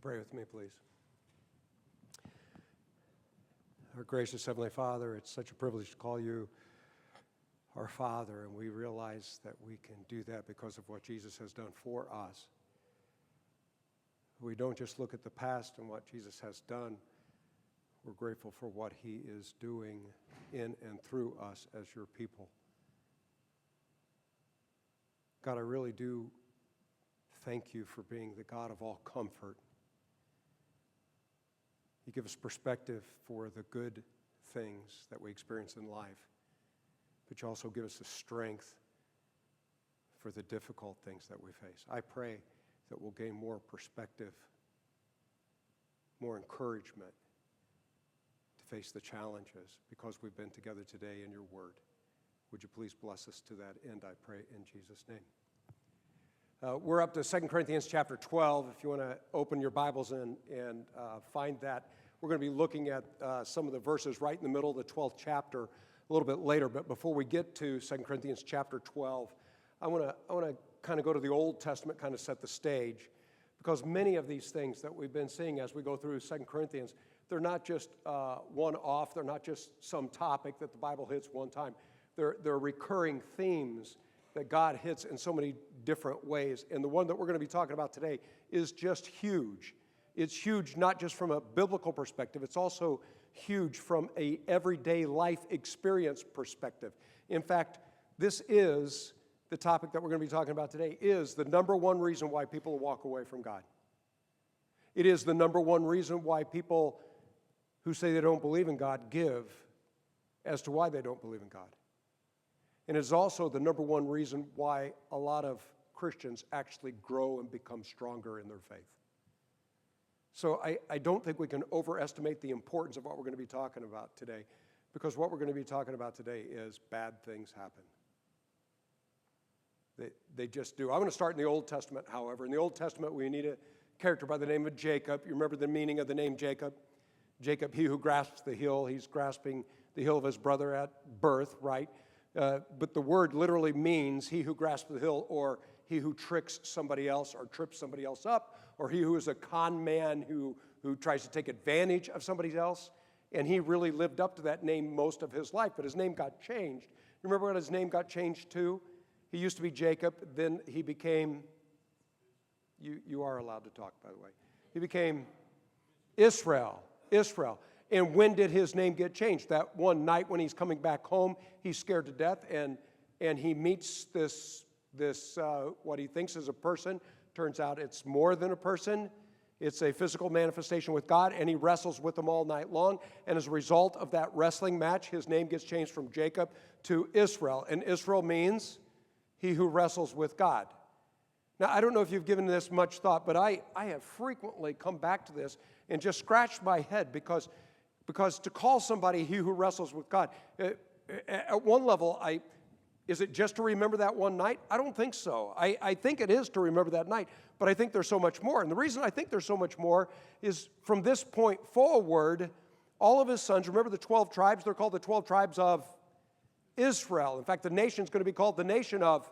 Pray with me, please. Our gracious Heavenly Father, it's such a privilege to call you our Father, and we realize that we can do that because of what Jesus has done for us. We don't just look at the past and what Jesus has done. We're grateful for what he is doing in and through us as your people. God, I really do thank you for being the God of all comfort. You give us perspective for the good things that we experience in life, but you also give us the strength for the difficult things that we face. I pray that we'll gain more perspective, more encouragement to face the challenges because we've been together today in your word. Would you please bless us to that end, I pray, in Jesus' name. We're up to 2 Corinthians chapter 12. If you want to open your Bibles and find that, we're going to be looking at some of the verses right in the middle of the 12th chapter a little bit later. But before we get to 2 Corinthians chapter 12, I want to kind of go to the Old Testament, kind of set the stage, because many of these things that we've been seeing as we go through 2 Corinthians, they're not just one-off. They're not just some topic that the Bible hits one time. They're recurring themes that God hits in so many different ways. And the one that we're going to be talking about today is just huge. It's huge not just from a biblical perspective, it's also huge from a everyday life experience perspective. In fact, this is the topic that we're going to be talking about today, is the number one reason why people walk away from God. It is the number one reason why people who say they don't believe in God give as to why they don't believe in God. And it's also the number one reason why a lot of Christians actually grow and become stronger in their faith. So I don't think we can overestimate the importance of what we're going to be talking about today, because what we're going to be talking about today is bad things happen. They just do. I'm going to start in the Old Testament, however. In the Old Testament, we need a character by the name of Jacob. You remember the meaning of the name Jacob? Jacob, he who grasps the hill. He's grasping the hill of his brother at birth, right? But the word literally means he who grasps the hill, or he who tricks somebody else or trips somebody else up, or he who is a con man who tries to take advantage of somebody else. And he really lived up to that name most of his life, but his name got changed. You remember what his name got changed to? He used to be Jacob, then he became, you are allowed to talk, by the way. He became Israel. And when did his name get changed? That one night when he's coming back home, he's scared to death, and he meets this what he thinks is a person. Turns out it's more than a person. It's a physical manifestation with God, and he wrestles with them all night long. And as a result of that wrestling match, his name gets changed from Jacob to Israel. And Israel means he who wrestles with God. Now, I don't know if you've given this much thought, but I have frequently come back to this and just scratched my head because to call somebody he who wrestles with God, at one level, is it just to remember that one night? I don't think so. I think it is to remember that night, but I think there's so much more. And the reason I think there's so much more is from this point forward, all of his sons, remember the 12 tribes? They're called the 12 tribes of Israel. In fact, the nation's going to be called the nation of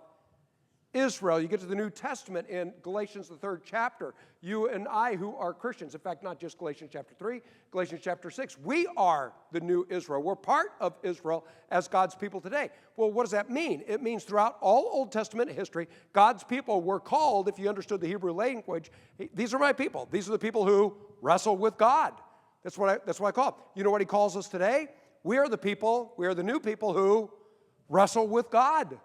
Israel. You get to the New Testament in Galatians, the 3rd chapter. You and I who are Christians, in fact, not just Galatians chapter 3, Galatians chapter 6, we are the new Israel. We're part of Israel as God's people today. Well, what does that mean? It means throughout all Old Testament history, God's people were called, if you understood the Hebrew language, these are my people. These are the people who wrestle with God. That's what I call them. You know what he calls us today? We are the new people who wrestle with God.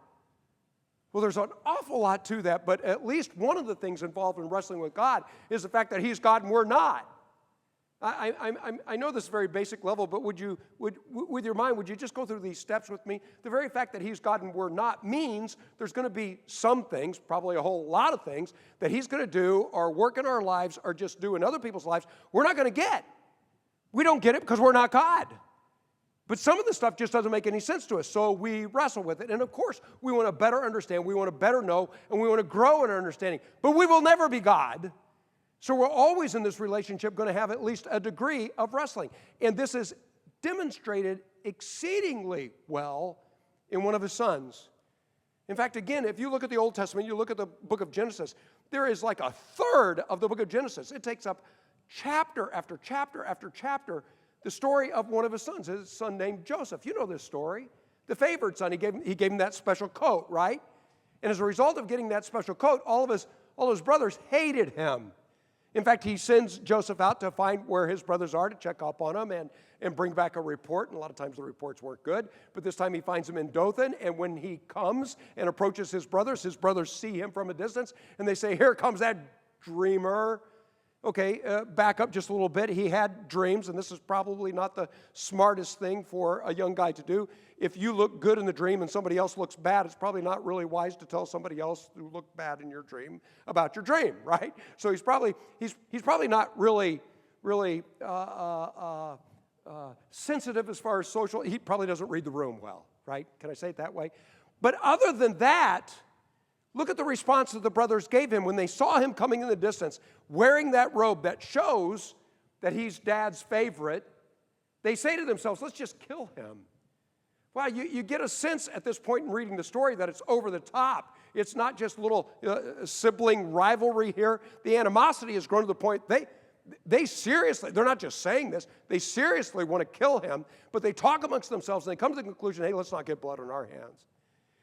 Well, there's an awful lot to that, but at least one of the things involved in wrestling with God is the fact that he's God and we're not. I know this is a very basic level, but with your mind, would you just go through these steps with me? The very fact that he's God and we're not means there's going to be some things, probably a whole lot of things, that he's going to do or work in our lives or just do in other people's lives we're not going to get. We don't get it because we're not God. But some of the stuff just doesn't make any sense to us, so we wrestle with it. And of course, we want to better understand, we want to better know, and we want to grow in our understanding. But we will never be God. So we're always in this relationship going to have at least a degree of wrestling. And this is demonstrated exceedingly well in one of his sons. In fact, again, if you look at the Old Testament, you look at the book of Genesis, there is like a third of the book of Genesis. It takes up chapter after chapter after chapter, the story of one of his son named Joseph. You know this story. The favored son, he gave him that special coat, right? And as a result of getting that special coat, all his brothers hated him. In fact, he sends Joseph out to find where his brothers are, to check up on them and bring back a report. And a lot of times the reports weren't good. But this time he finds them in Dothan. And when he comes and approaches his brothers see him from a distance. And they say, here comes that dreamer. Okay, back up just a little bit. He had dreams, and this is probably not the smartest thing for a young guy to do. If you look good in the dream and somebody else looks bad, it's probably not really wise to tell somebody else who looked bad in your dream about your dream, right? So he's probably not really sensitive as far as social. He probably doesn't read the room well, right? Can I say it that way? But other than that, look at the response that the brothers gave him when they saw him coming in the distance, wearing that robe that shows that he's Dad's favorite. They say to themselves, let's just kill him. Wow, you get a sense at this point in reading the story that it's over the top. It's not just little sibling rivalry here. The animosity has grown to the point they seriously, they're not just saying this, they seriously want to kill him, but they talk amongst themselves and they come to the conclusion, hey, let's not get blood on our hands.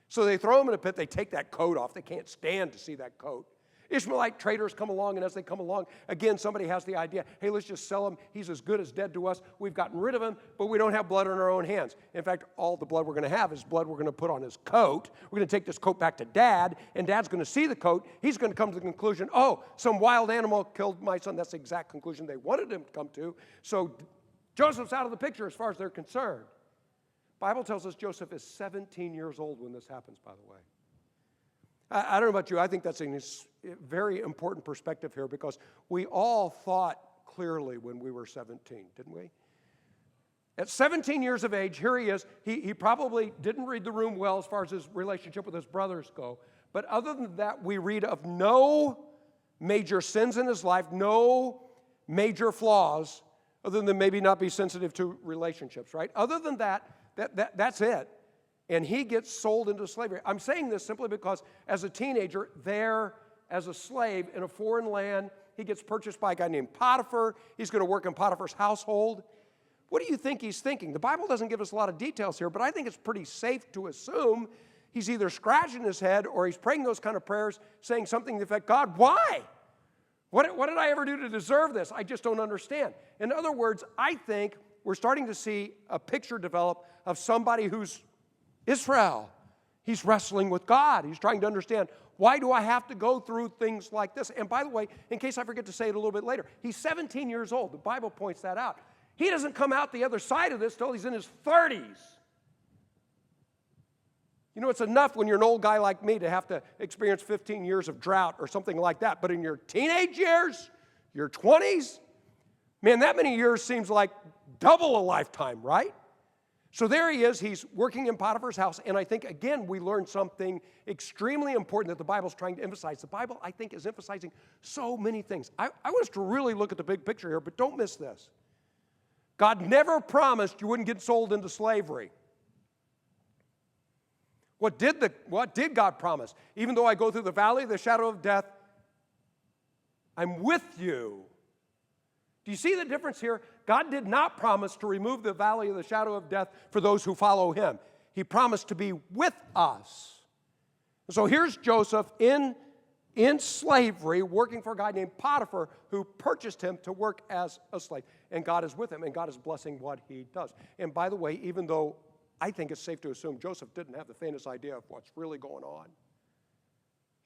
So they throw him in a pit, they take that coat off. They can't stand to see that coat. Ishmaelite traders come along, and as they come along, again, somebody has the idea, hey, let's just sell him. He's as good as dead to us. We've gotten rid of him, but we don't have blood on our own hands. In fact, all the blood we're going to have is blood we're going to put on his coat. We're going to take this coat back to Dad, and Dad's going to see the coat. He's going to come to the conclusion, oh, some wild animal killed my son. That's the exact conclusion they wanted him to come to. So Joseph's out of the picture as far as they're concerned. Bible tells us Joseph is 17 years old when this happens, by the way. I don't know about you. I think that's a very important perspective here because we all thought clearly when we were 17, didn't we? At 17 years of age, here he is. He probably didn't read the room well as far as his relationship with his brothers go. But other than that, we read of no major sins in his life, no major flaws, other than maybe not be sensitive to relationships, right? Other than that, that's it. And he gets sold into slavery. I'm saying this simply because as a teenager, there as a slave in a foreign land, he gets purchased by a guy named Potiphar. He's going to work in Potiphar's household. What do you think he's thinking? The Bible doesn't give us a lot of details here, but I think it's pretty safe to assume he's either scratching his head or he's praying those kind of prayers, saying something to the effect, God, why? What did I ever do to deserve this? I just don't understand. In other words, I think we're starting to see a picture develop of somebody who's Israel. He's wrestling with God. He's trying to understand, why do I have to go through things like this? And by the way, in case I forget to say it a little bit later, he's 17 years old. The Bible points that out. He doesn't come out the other side of this till he's in his 30s. You know, it's enough when you're an old guy like me to have to experience 15 years of drought or something like that. But in your teenage years, your 20s, man, that many years seems like double a lifetime, right? So there he is, he's working in Potiphar's house, and I think, again, we learn something extremely important that the Bible's trying to emphasize. The Bible, I think, is emphasizing so many things. I want us to really look at the big picture here, but don't miss this. God never promised you wouldn't get sold into slavery. What did God promise? Even though I go through the valley of the shadow of death, I'm with you. Do you see the difference here? God did not promise to remove the valley of the shadow of death for those who follow him. He promised to be with us. So here's Joseph in slavery, working for a guy named Potiphar who purchased him to work as a slave. And God is with him, and God is blessing what he does. And by the way, even though I think it's safe to assume Joseph didn't have the faintest idea of what's really going on,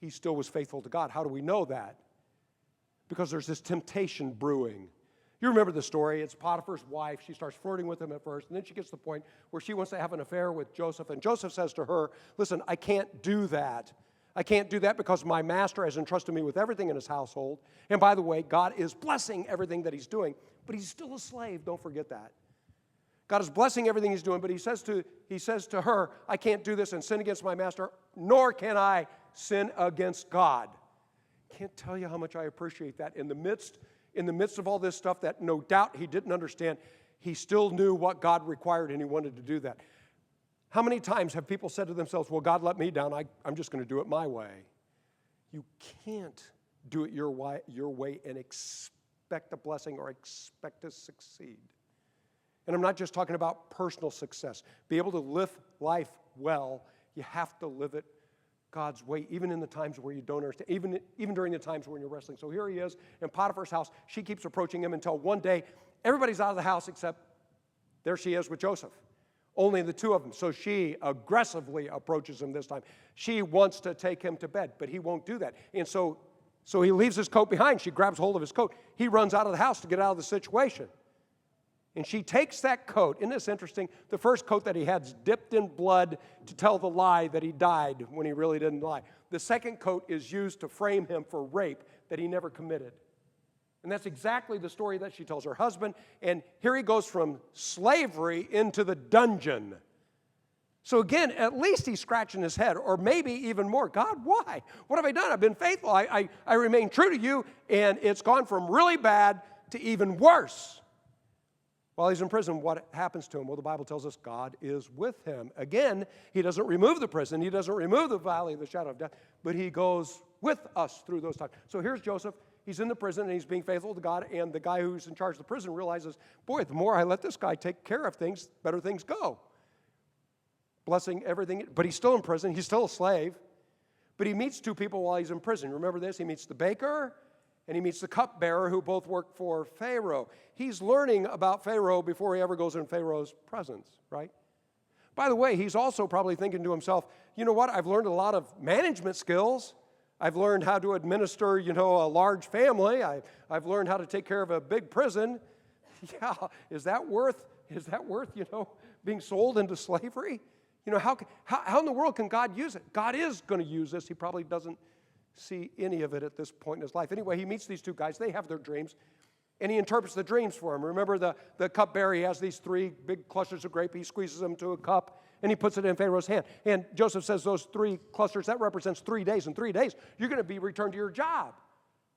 he still was faithful to God. How do we know that? Because there's this temptation brewing. You remember the story. It's Potiphar's wife. She starts flirting with him at first, and then she gets to the point where she wants to have an affair with Joseph. And Joseph says to her, listen, I can't do that. I can't do that because my master has entrusted me with everything in his household. And by the way, God is blessing everything that he's doing, but he's still a slave. Don't forget that. God is blessing everything he's doing, but he says to her, I can't do this and sin against my master, nor can I sin against God. Can't tell you how much I appreciate that. In the midst of all this stuff that no doubt he didn't understand, he still knew what God required and he wanted to do that. How many times have people said to themselves, well, God let me down, I'm just going to do it my way? You can't do it your way and expect a blessing or expect to succeed. And I'm not just talking about personal success. Be able to live life well, you have to live it God's way, even in the times where you don't understand, even during the times when you're wrestling. So here he is in Potiphar's house. She keeps approaching him until one day, everybody's out of the house except there she is with Joseph. Only the two of them. So she aggressively approaches him this time. She wants to take him to bed, but he won't do that. And so he leaves his coat behind. She grabs hold of his coat. He runs out of the house to get out of the situation. And she takes that coat. Isn't this interesting? The first coat that he had's dipped in blood to tell the lie that he died when he really didn't lie. The second coat is used to frame him for rape that he never committed. And that's exactly the story that she tells her husband. And here he goes from slavery into the dungeon. So again, at least he's scratching his head, or maybe even more. God, why? What have I done? I've been faithful. I remain true to you, and it's gone from really bad to even worse. While he's in prison, what happens to him? Well, the Bible tells us God is with him. Again, he doesn't remove the prison. He doesn't remove the valley of the shadow of death, but he goes with us through those times. So here's Joseph. He's in the prison, and he's being faithful to God, and the guy who's in charge of the prison realizes, boy, the more I let this guy take care of things, better things go. Blessing everything, but he's still in prison. He's still a slave, but he meets two people while he's in prison. Remember this? He meets the baker, and he meets the cupbearer, who both work for Pharaoh. He's learning about Pharaoh before he ever goes in Pharaoh's presence, right? By the way, he's also probably thinking to himself, you know what? I've learned a lot of management skills. I've learned how to administer, a large family. I've learned how to take care of a big prison. Yeah, is that worth, being sold into slavery? How in the world can God use it? God is going to use this. He probably doesn't see any of it at this point in his life. Anyway, he meets these two guys. They have their dreams, and he interprets the dreams for them. Remember the cupbearer, he has these three big clusters of grape. He squeezes them to a cup, and he puts it in Pharaoh's hand. And Joseph says those three clusters, that represents 3 days. In 3 days, you're going to be returned to your job.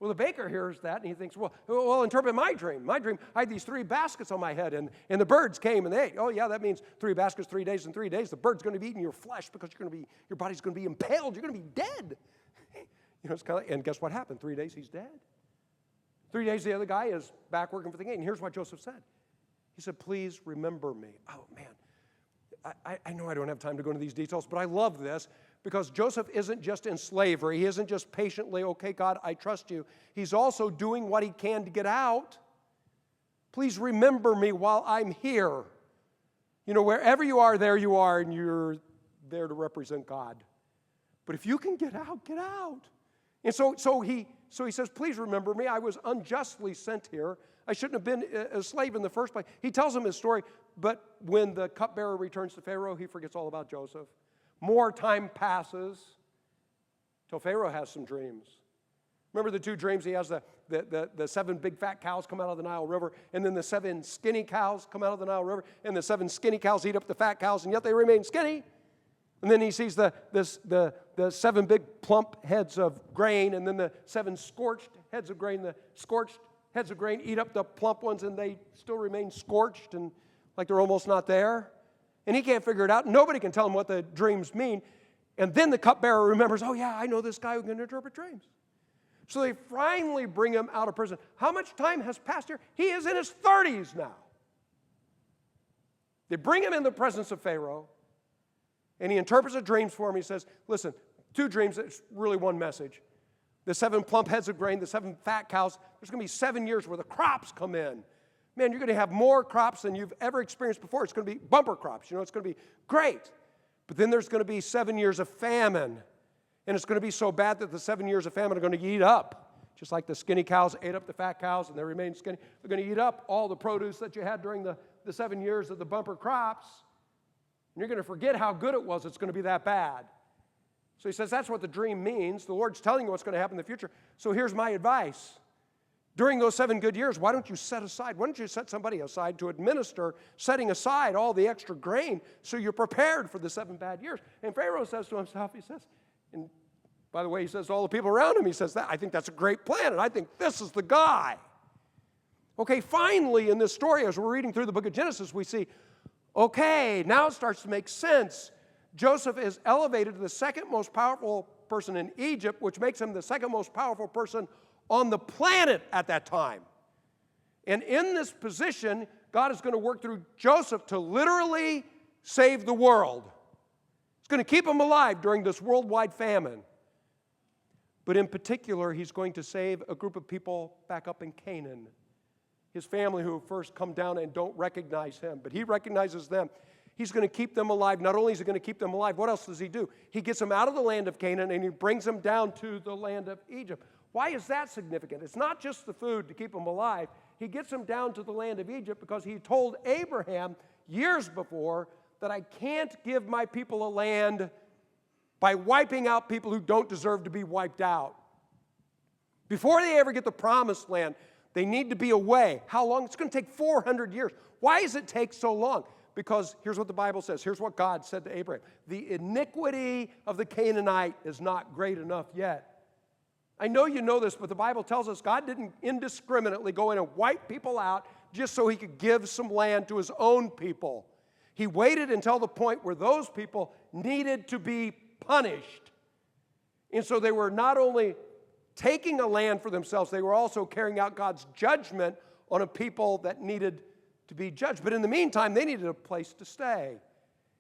Well, the baker hears that, and he thinks, well, interpret my dream. My dream, I had these 3 baskets on my head, and the birds came and they ate. Oh, yeah, that means 3 baskets, 3 days. In 3 days, the bird's going to be eating your flesh because your body's going to be impaled. You're going to be dead. It's kind of, and guess what happened? 3 days, he's dead. 3 days, the other guy is back working for the king. And here's what Joseph said. He said, please remember me. Oh, man. I know I don't have time to go into these details, but I love this because Joseph isn't just in slavery. He isn't just patiently, okay, God, I trust you. He's also doing what he can to get out. Please remember me while I'm here. Wherever you are, there you are, and you're there to represent God. But if you can get out, get out. And so he says, please remember me. I was unjustly sent here. I shouldn't have been a slave in the first place. He tells him his story, but when the cupbearer returns to Pharaoh, he forgets all about Joseph. More time passes till Pharaoh has some dreams. Remember the 2 dreams? He has the 7 big fat cows come out of the Nile River, and then the 7 skinny cows come out of the Nile River, and the 7 skinny cows eat up the fat cows, and yet they remain skinny. And then he sees the 7 big plump heads of grain, and then the 7 scorched heads of grain. The scorched heads of grain eat up the plump ones, and they still remain scorched and like they're almost not there. And he can't figure it out. Nobody can tell him what the dreams mean. And then the cupbearer remembers, oh, yeah, I know this guy who can interpret dreams. So they finally bring him out of prison. How much time has passed here? He is in his 30s now. They bring him in the presence of Pharaoh. And he interprets the dreams for him. He says, listen, 2 dreams, it's really one message. The 7 plump heads of grain, the 7 fat cows, there's going to be 7 years where the crops come in. Man, you're going to have more crops than you've ever experienced before. It's going to be bumper crops. It's going to be great. But then there's going to be 7 years of famine. And it's going to be so bad that the 7 years of famine are going to eat up. Just like the skinny cows ate up the fat cows and they remain skinny. They're going to eat up all the produce that you had during the 7 years of the bumper crops. And you're going to forget how good it was. It's going to be that bad. So he says that's what the dream means. The Lord's telling you what's going to happen in the future. So here's my advice. During those 7 good years, why don't you set somebody aside to administer, setting aside all the extra grain so you're prepared for the 7 bad years? And Pharaoh says to himself, and by the way, he says to all the people around him, he says, I think that's a great plan, and I think this is the guy. Okay, finally in this story, as we're reading through the book of Genesis, we see, Okay, now it starts to make sense. Joseph is elevated to the second most powerful person in Egypt, which makes him the second most powerful person on the planet at that time. And in this position, God is going to work through Joseph to literally save the world. He's going to keep him alive during this worldwide famine. But in particular, he's going to save a group of people back up in Canaan. His family who first come down and don't recognize him, but he recognizes them. He's going to keep them alive. Not only is he going to keep them alive, what else does he do? He gets them out of the land of Canaan and he brings them down to the land of Egypt. Why is that significant? It's not just the food to keep them alive. He gets them down to the land of Egypt because he told Abraham years before that I can't give my people a land by wiping out people who don't deserve to be wiped out. Before they ever get the promised land, they need to be away. How long? It's going to take 400 years. Why does it take so long? Because here's what the Bible says. Here's what God said to Abraham. The iniquity of the Canaanite is not great enough yet. I know you know this, but the Bible tells us God didn't indiscriminately go in and wipe people out just so he could give some land to his own people. He waited until the point where those people needed to be punished. And so they were not only taking a land for themselves, they were also carrying out God's judgment on a people that needed to be judged. But in the meantime, they needed a place to stay.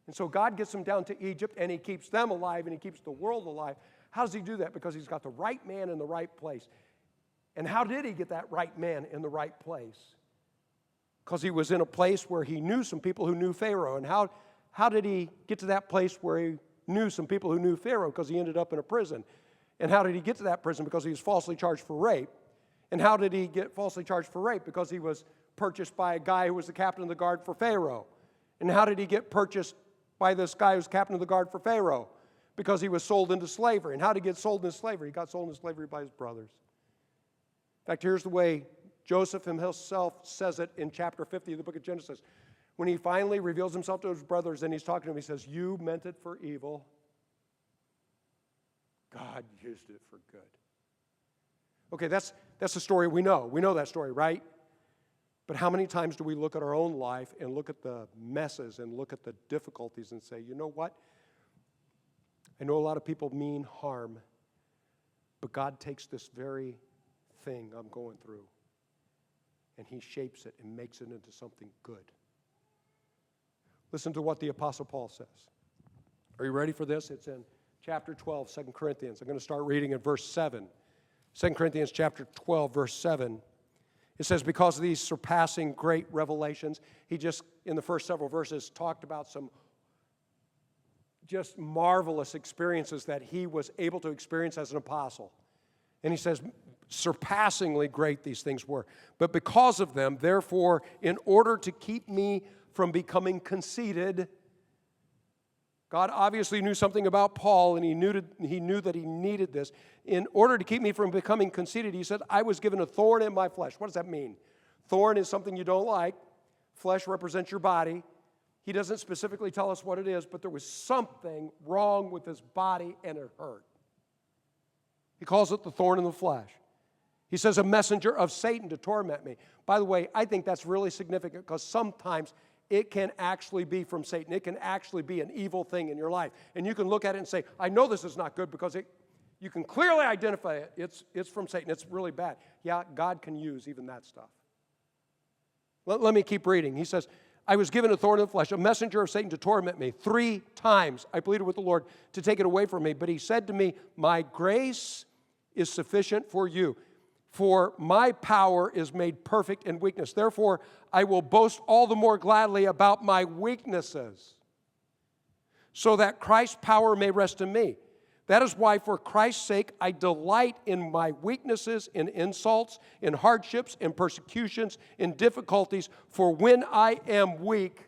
And so God gets them down to Egypt, and he keeps them alive, and he keeps the world alive. How does he do that? Because he's got the right man in the right place. And how did he get that right man in the right place? Because he was in a place where he knew some people who knew Pharaoh. And how did he get to that place where he knew some people who knew Pharaoh? Because he ended up in a prison. And how did he get to that prison? Because he was falsely charged for rape. And how did he get falsely charged for rape? Because he was purchased by a guy who was the captain of the guard for Pharaoh. And how did he get purchased by this guy who's captain of the guard for Pharaoh? Because he was sold into slavery. And how did he get sold into slavery? He got sold into slavery by his brothers. In fact, here's the way Joseph himself says it in chapter 50 of the book of Genesis. When he finally reveals himself to his brothers and he's talking to them, he says, you meant it for evil. God used it for good. Okay, that's the story we know. We know that story, right? But how many times do we look at our own life and look at the messes and look at the difficulties and say, you know what? I know a lot of people mean harm, but God takes this very thing I'm going through and he shapes it and makes it into something good. Listen to what the Apostle Paul says. Are you ready for this? It's in chapter 12, 2 Corinthians. I'm going to start reading at verse 7. 2 Corinthians chapter 12, verse 7. It says, because of these surpassing great revelations, he just, in the first several verses, talked about some just marvelous experiences that he was able to experience as an apostle. And he says, surpassingly great these things were. But because of them, therefore, in order to keep me from becoming conceited, God obviously knew something about Paul, and he knew that he needed this. In order to keep me from becoming conceited, he said, I was given a thorn in my flesh. What does that mean? Thorn is something you don't like. Flesh represents your body. He doesn't specifically tell us what it is, but there was something wrong with his body, and it hurt. He calls it the thorn in the flesh. He says, a messenger of Satan to torment me. By the way, I think that's really significant because sometimes it can actually be from Satan. It can actually be an evil thing in your life. And you can look at it and say, I know this is not good because you can clearly identify it. It's from Satan. It's really bad. Yeah, God can use even that stuff. Let me keep reading. He says, I was given a thorn in the flesh, a messenger of Satan to torment me. 3 times I pleaded with the Lord to take it away from me. But he said to me, my grace is sufficient for you. For my power is made perfect in weakness. Therefore, I will boast all the more gladly about my weaknesses, so that Christ's power may rest in me. That is why, for Christ's sake, I delight in my weaknesses, in insults, in hardships, in persecutions, in difficulties. For when I am weak,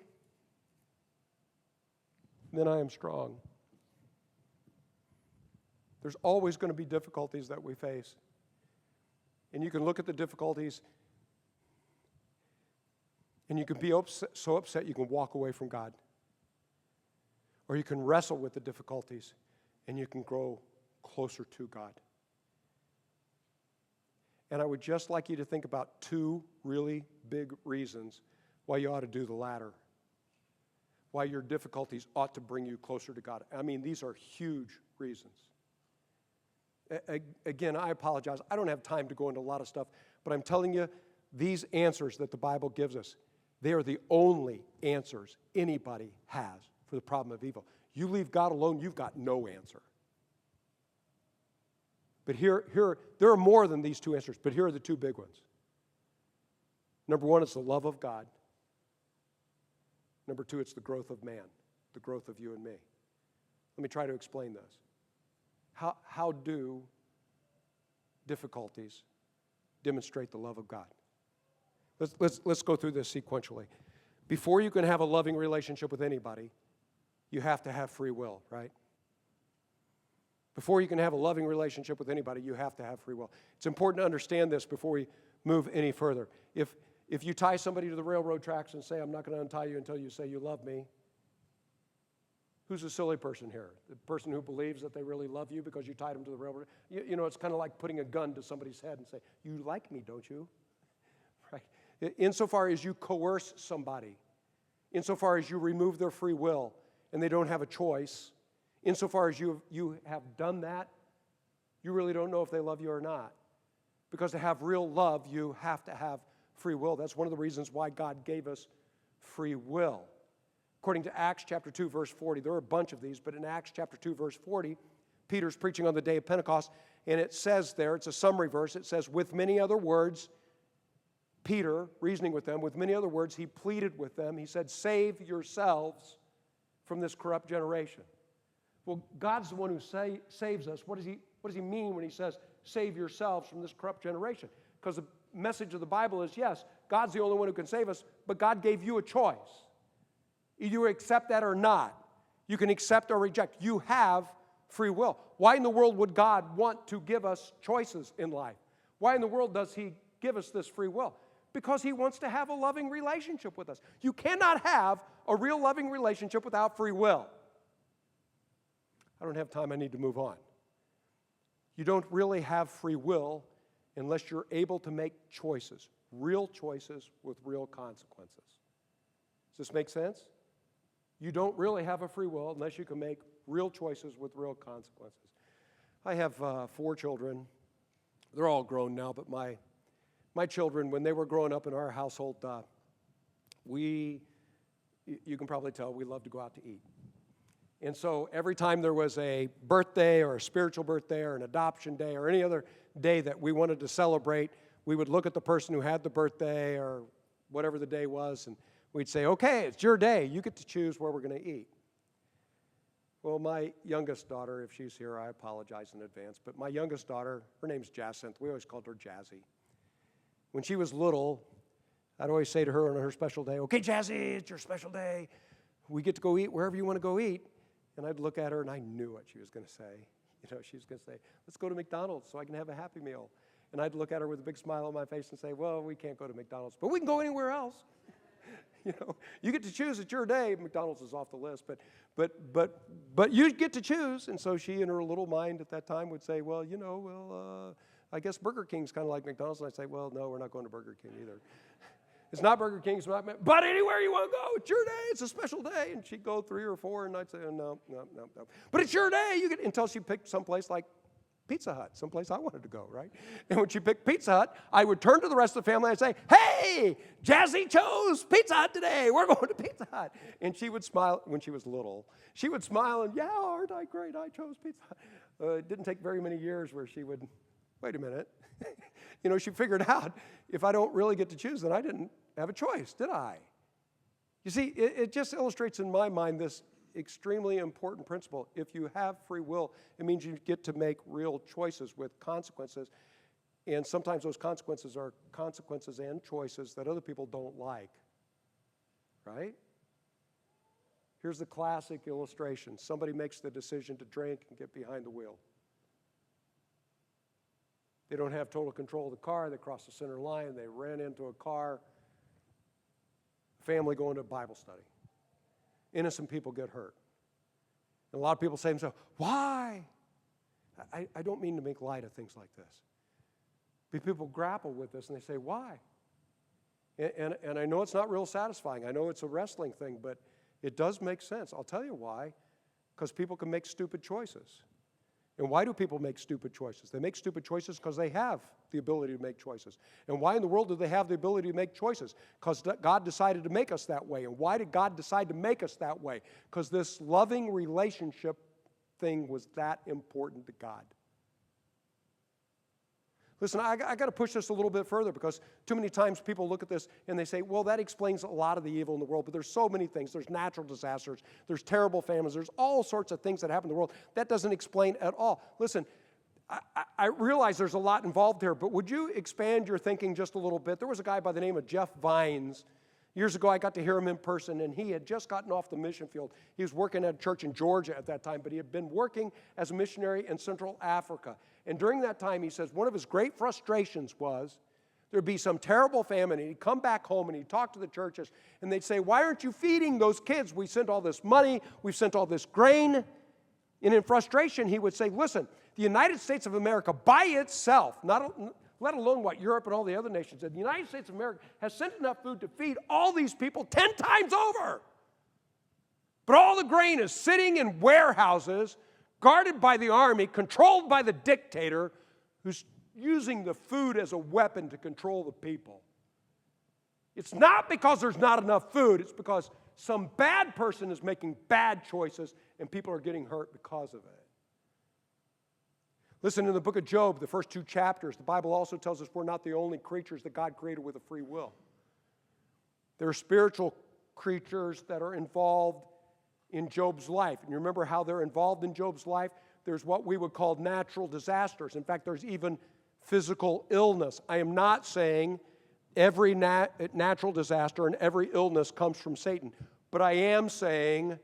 then I am strong. There's always going to be difficulties that we face. And you can look at the difficulties and you can be so upset you can walk away from God. Or you can wrestle with the difficulties and you can grow closer to God. And I would just like you to think about 2 really big reasons why you ought to do the latter. why your difficulties ought to bring you closer to God. I mean, these are huge reasons. Again, I apologize. I don't have time to go into a lot of stuff, but I'm telling you, these answers that the Bible gives us, they are the only answers anybody has for the problem of evil. You leave God alone, you've got no answer. But there are more than these two answers, but here are the two big ones. Number one, it's the love of God. Number two, it's the growth of man, the growth of you and me. Let me try to explain this. How do difficulties demonstrate the love of God? Let's go through this sequentially. Before you can have a loving relationship with anybody, you have to have free will, right? Before you can have a loving relationship with anybody, you have to have free will. It's important to understand this before we move any further. If you tie somebody to the railroad tracks and say, I'm not going to untie you until you say you love me, who's a silly person here? The person who believes that they really love you because you tied them to the railroad? You know, it's kind of like putting a gun to somebody's head and say, you like me, don't you? Right? Insofar as you coerce somebody, insofar as you remove their free will and they don't have a choice, insofar as you have done that, you really don't know if they love you or not. Because to have real love, you have to have free will. That's one of the reasons why God gave us free will. According to Acts chapter 2, verse 40, there are a bunch of these, but in Acts chapter 2, verse 40, Peter's preaching on the day of Pentecost, and it says there, it's a summary verse, it says, with many other words, Peter, reasoning with them, with many other words, he pleaded with them. He said, save yourselves from this corrupt generation. Well, God's the one who saves us. What does he mean when he says, save yourselves from this corrupt generation? Because the message of the Bible is, yes, God's the only one who can save us, but God gave you a choice. Either you accept that or not. You can accept or reject. You have free will. Why in the world would God want to give us choices in life? Why in the world does he give us this free will? Because he wants to have a loving relationship with us. You cannot have a real loving relationship without free will. I don't have time. I need to move on. You don't really have free will unless you're able to make choices, real choices with real consequences. Does this make sense? You don't really have a free will unless you can make real choices with real consequences. I have 4 children. They're all grown now, but my children, when they were growing up in our household, you can probably tell, we love to go out to eat. And so every time there was a birthday or a spiritual birthday or an adoption day or any other day that we wanted to celebrate, we would look at the person who had the birthday or whatever the day was, and we'd say, okay, it's your day. You get to choose where we're going to eat. Well, my youngest daughter, if she's here, I apologize in advance, but my youngest daughter, her name's Jacinth. We always called her Jazzy. When she was little, I'd always say to her on her special day, okay, Jazzy, it's your special day. We get to go eat wherever you want to go eat. And I'd look at her, and I knew what she was going to say. You know, she was going to say, let's go to McDonald's so I can have a Happy Meal. And I'd look at her with a big smile on my face and say, well, we can't go to McDonald's, but we can go anywhere else. You know, you get to choose. It's your day. McDonald's is off the list, but you get to choose. And so she, in her little mind at that time, would say, well, you know, I guess Burger King's kind of like McDonald's. And I'd say, well, no, we're not going to Burger King either. It's not Burger King, it's not, but anywhere you want to go, it's your day, it's a special day. And she'd go 3 or 4, and I'd say, oh, no. But it's your day, until she picked someplace like Pizza Hut, someplace I wanted to go, right? And when she picked Pizza Hut, I would turn to the rest of the family and I'd say, hey, Jazzy chose Pizza Hut today, we're going to Pizza Hut. And she would smile, when she was little, she would smile and, yeah, aren't I great, I chose Pizza Hut. It didn't take very many years where she would, wait a minute. You know, she figured out, if I don't really get to choose, then I didn't have a choice, did I? You see, it just illustrates in my mind this extremely important principle. If you have free will, it means you get to make real choices with consequences. And sometimes those consequences are consequences and choices that other people don't like, right? Here's the classic illustration. Somebody makes the decision to drink and get behind the wheel. They don't have total control of the car. They cross the center line. They ran into a car. Family going to a Bible study. Innocent people get hurt. And a lot of people say to themselves, why? I don't mean to make light of things like this. But people grapple with this and they say, why? And I know it's not real satisfying. I know it's a wrestling thing, but It does make sense. I'll tell you why. Because people can make stupid choices. And why do people make stupid choices? They make stupid choices because they have the ability to make choices. And why in the world do they have the ability to make choices? Because God decided to make us that way. And why did God decide to make us that way? Because this loving relationship thing was that important to God. Listen, I got to push this a little bit further because too many times people look at this and they say, well, that explains a lot of the evil in the world, but there's so many things. There's natural disasters. There's terrible famines. There's all sorts of things that happen in the world. That doesn't explain at all. Listen, I realize there's a lot involved here, but would you expand your thinking just a little bit? There was a guy by the name of Jeff Vines. Years ago, I got to hear him in person, and he had just gotten off the mission field. He was working at a church in Georgia at that time, but he had been working as a missionary in Central Africa. And during that time, he says, one of his great frustrations was there'd be some terrible famine, and he'd come back home, and he'd talk to the churches, and they'd say, why aren't you feeding those kids? We sent all this money. We've sent all this grain. And in frustration, he would say, listen, the United States of America by itself, let alone what Europe and all the other nations did, the United States of America has sent enough food to feed all these people 10 times over. But all the grain is sitting in warehouses, guarded by the army, controlled by the dictator, who's using the food as a weapon to control the people. It's not because there's not enough food, it's because some bad person is making bad choices and people are getting hurt because of it. Listen, in the book of Job, the first 2 chapters, the Bible also tells us we're not the only creatures that God created with a free will. There are spiritual creatures that are involved in Job's life. And you remember how they're involved in Job's life? There's what we would call natural disasters. In fact, there's even physical illness. I am not saying every natural disaster and every illness comes from Satan, but I am saying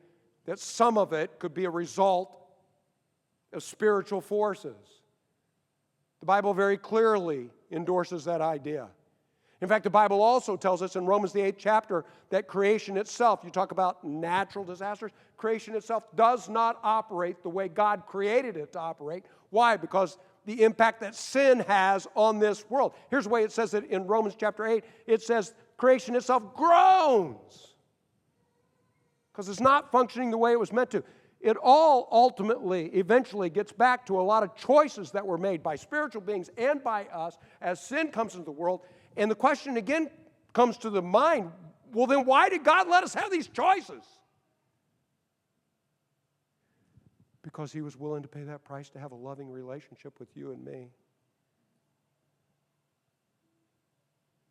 that some of it could be a result of spiritual forces. The Bible very clearly endorses that idea. In fact, the Bible also tells us in Romans the 8th chapter that creation itself, you talk about natural disasters, creation itself does not operate the way God created it to operate. Why? Because the impact that sin has on this world. Here's the way it says it in Romans chapter 8. It says creation itself groans because it's not functioning the way it was meant to. It all ultimately, eventually gets back to a lot of choices that were made by spiritual beings and by us as sin comes into the world. And the question again comes to the mind, well then why did God let us have these choices? Because He was willing to pay that price to have a loving relationship with you and me.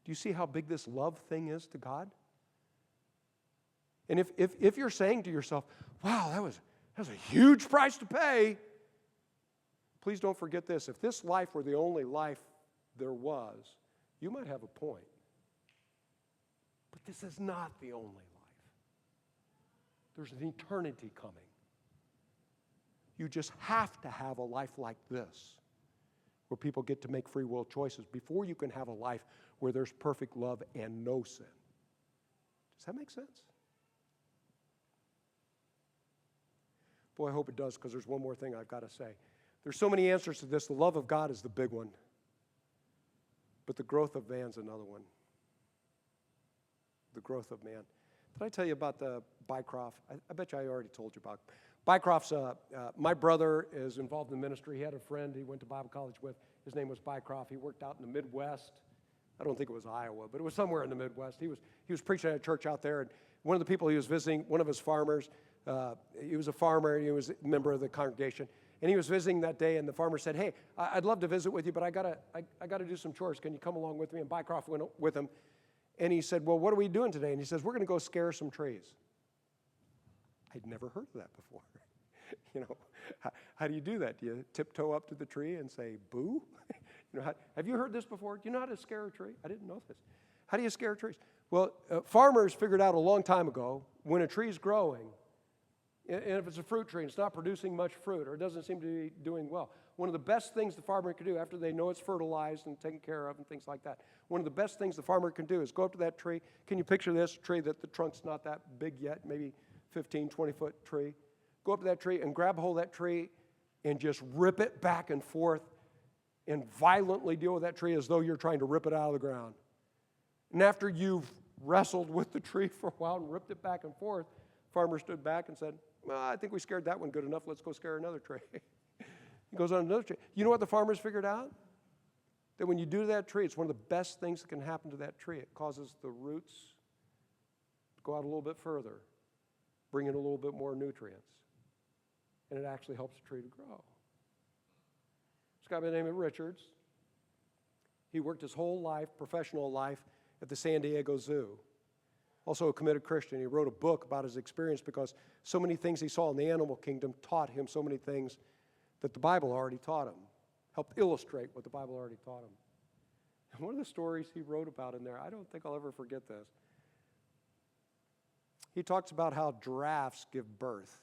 Do you see how big this love thing is to God? And if you're saying to yourself, wow, that was a huge price to pay, please don't forget this. If this life were the only life there was, you might have a point. But this is not the only life. There's an eternity coming. You just have to have a life like this, where people get to make free will choices, before you can have a life where there's perfect love and no sin. Does that make sense? Boy, I hope it does, because there's one more thing I've got to say. There's so many answers to this. The love of God is the big one. But the growth of man's another one. The growth of man. Did I tell you about the Bycroft? I bet you I already told you about Bycroft's. My brother is involved in ministry. He had a friend he went to Bible college with. His name was Bycroft. He worked out in the Midwest. I don't think it was Iowa, but it was somewhere in the Midwest. He was preaching at a church out there, and one of the people he was visiting, one of his farmers, he was a farmer, he was a member of the congregation, and he was visiting that day, and the farmer said, hey, I'd love to visit with you, but I gotta do some chores. Can you come along with me? And Bycroft went with him, and he said, well, what are we doing today? And he says, we're going to go scare some trees. I'd never heard of that before. You know, how do you do that? Do you tiptoe up to the tree and say, boo? Have you heard this before? Do you know how to scare a tree? I didn't know this. How do you scare trees? Well, farmers figured out a long time ago, when a tree's growing, and if it's a fruit tree and it's not producing much fruit, or it doesn't seem to be doing well, one of the best things the farmer can do after they know it's fertilized and taken care of and things like that, one of the best things the farmer can do is go up to that tree. Can you picture this tree that the trunk's not that big yet, maybe 15, 20-foot tree? Go up to that tree and grab a hold of that tree and just rip it back and forth and violently deal with that tree as though you're trying to rip it out of the ground. And after you've wrestled with the tree for a while and ripped it back and forth, Farmer stood back and said, well, I think we scared that one good enough. Let's go scare another tree. He goes on another tree. You know what the farmers figured out? That when you do that tree, it's one of the best things that can happen to that tree. It causes the roots to go out a little bit further, bring in a little bit more nutrients. And it actually helps the tree to grow. This guy by the name of Richards, he worked his whole life, professional life, at the San Diego Zoo. Also a committed Christian. He wrote a book about his experience because so many things he saw in the animal kingdom taught him so many things that the Bible already taught him, helped illustrate what the Bible already taught him. And one of the stories he wrote about in there, I don't think I'll ever forget this. He talks about how giraffes give birth.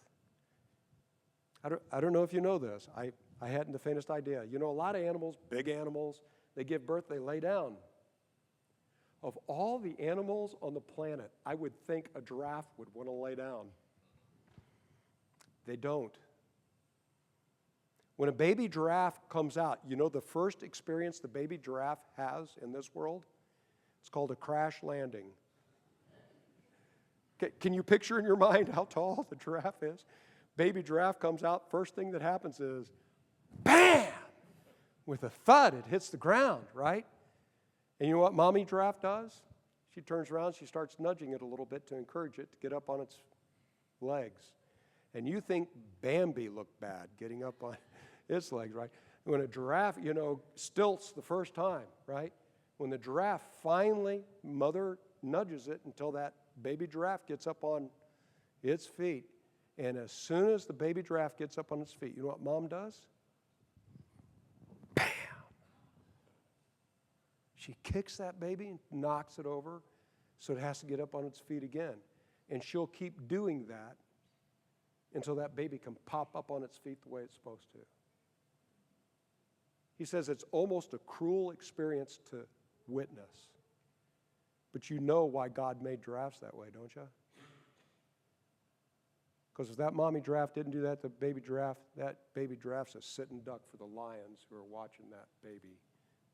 I don't know if you know this. I hadn't the faintest idea. You know, a lot of animals, big animals, they give birth, they lay down. Of all the animals on the planet, I would think a giraffe would want to lay down. They don't. When a baby giraffe comes out, you know the first experience the baby giraffe has in this world? It's called a crash landing. Can you picture in your mind how tall the giraffe is? Baby giraffe comes out, first thing that happens is, bam! With a thud, it hits the ground, right? And you know what mommy giraffe does? She turns around, she starts nudging it a little bit to encourage it to get up on its legs. And you think Bambi looked bad getting up on its legs, right? When a giraffe, you know, stilts the first time, right? When the giraffe finally, mother nudges it until that baby giraffe gets up on its feet. And as soon as the baby giraffe gets up on its feet, you know what mom does? Bam! She kicks that baby and knocks it over so it has to get up on its feet again. And she'll keep doing that until that baby can pop up on its feet the way it's supposed to. He says it's almost a cruel experience to witness. But you know why God made giraffes that way, don't you? Because if that mommy giraffe didn't do that, that baby giraffe's a sitting duck for the lions who are watching that baby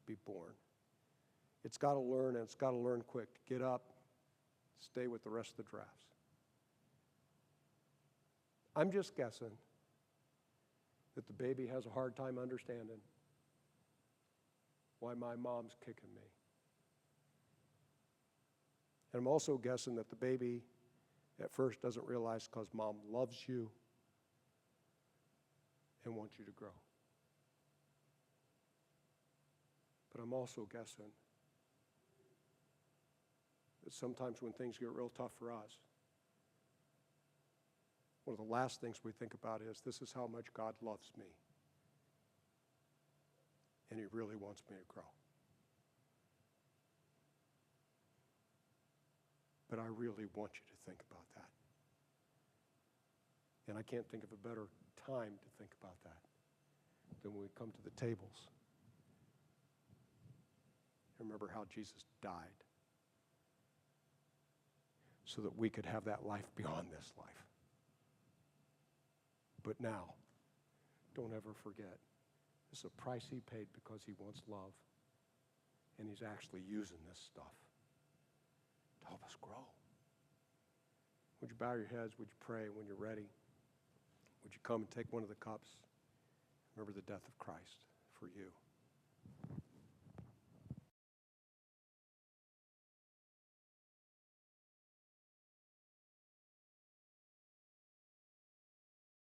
be born. It's got to learn, and it's got to learn quick. Get up, stay with the rest of the giraffes. I'm just guessing that the baby has a hard time understanding why my mom's kicking me. And I'm also guessing that the baby at first doesn't realize because mom loves you and wants you to grow. But I'm also guessing that sometimes when things get real tough for us, one of the last things we think about is, this is how much God loves me. And he really wants me to grow. But I really want you to think about that. And I can't think of a better time to think about that than when we come to the tables. Remember how Jesus died so that we could have that life beyond this life. But now, don't ever forget, this is a price he paid because he wants love. And he's actually using this stuff to help us grow. Would you bow your heads? Would you pray? When you're ready, would you come and take one of the cups? Remember the death of Christ for you.